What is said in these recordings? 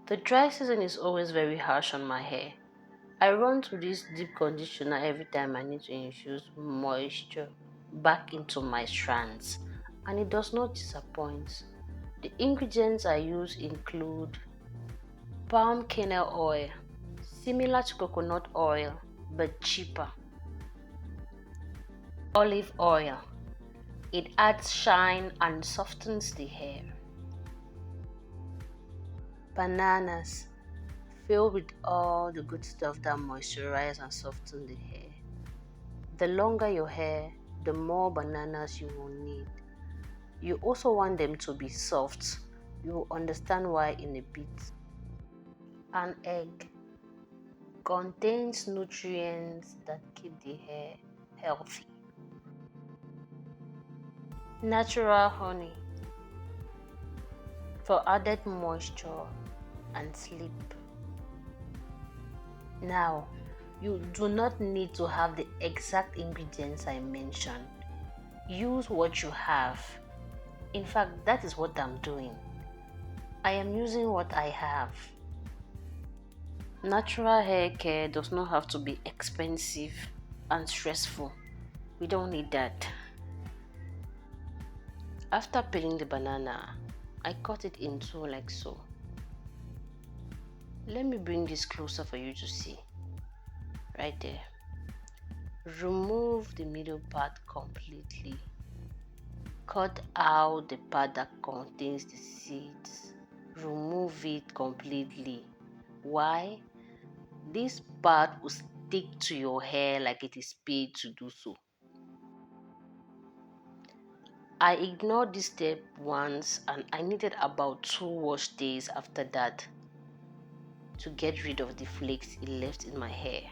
The dry season is always very harsh on my hair. I run through this deep conditioner every time I need to infuse moisture back into my strands, and it does not disappoint. The ingredients I use include palm kernel oil, similar to coconut oil but cheaper, olive oil. It adds shine and softens the hair. Bananas, filled with all the good stuff that moisturize and soften the hair. The longer your hair, the more bananas you will need. You also want them to be soft. You will understand why in a bit. An egg contains nutrients that keep the hair healthy. Natural honey for added moisture and sleep. Now, you do not need to have the exact ingredients I mentioned. Use what you have. In fact, that is what I'm doing. I am using what I have. Natural hair care does not have to be expensive and stressful. We don't need that. After peeling the banana, I cut it in two like so. Let me bring this closer for you to see. Right there. Remove the middle part completely. Cut out the part that contains the seeds. Remove it completely. Why? This part will stick to your hair like it is paid to do so. I ignored this step once and I needed about 2 wash days after that to get rid of the flakes it left in my hair.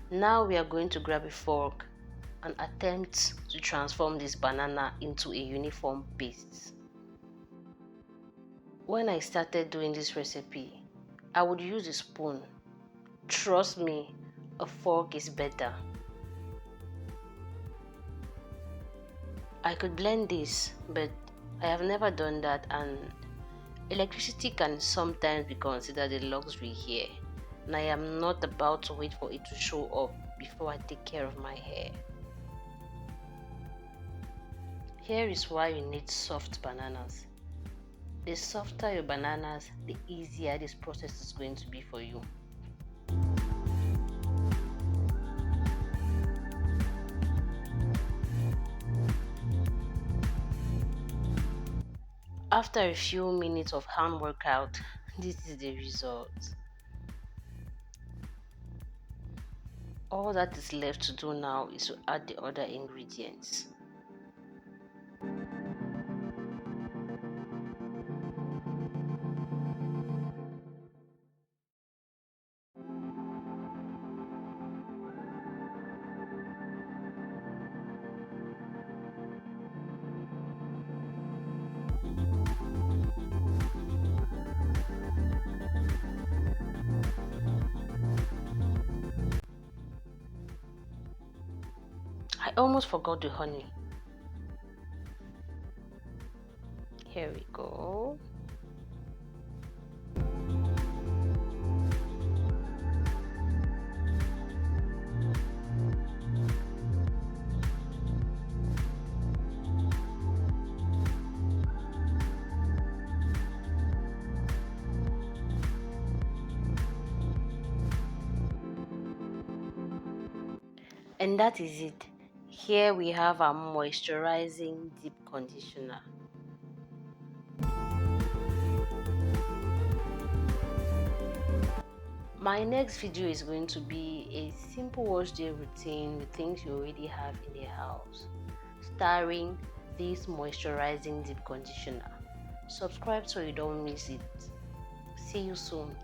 Now we are going to grab a fork and attempt to transform this banana into a uniform paste. When I started doing this recipe, I would use a spoon. Trust me, a fork is better. I could blend this, but I have never done that, and electricity can sometimes be considered a luxury here, and I am not about to wait for it to show up before I take care of my hair. Here is why you need soft bananas. The softer your bananas, the easier this process is going to be for you. After a few minutes of hand workout, this is the result. All that is left to do now is to add the other ingredients. I almost forgot the honey. Here we go. And that is it. Here we have our moisturizing deep conditioner. My next video is going to be a simple wash day routine with things you already have in the house, starring this moisturizing deep conditioner. Subscribe so you don't miss it. See you soon.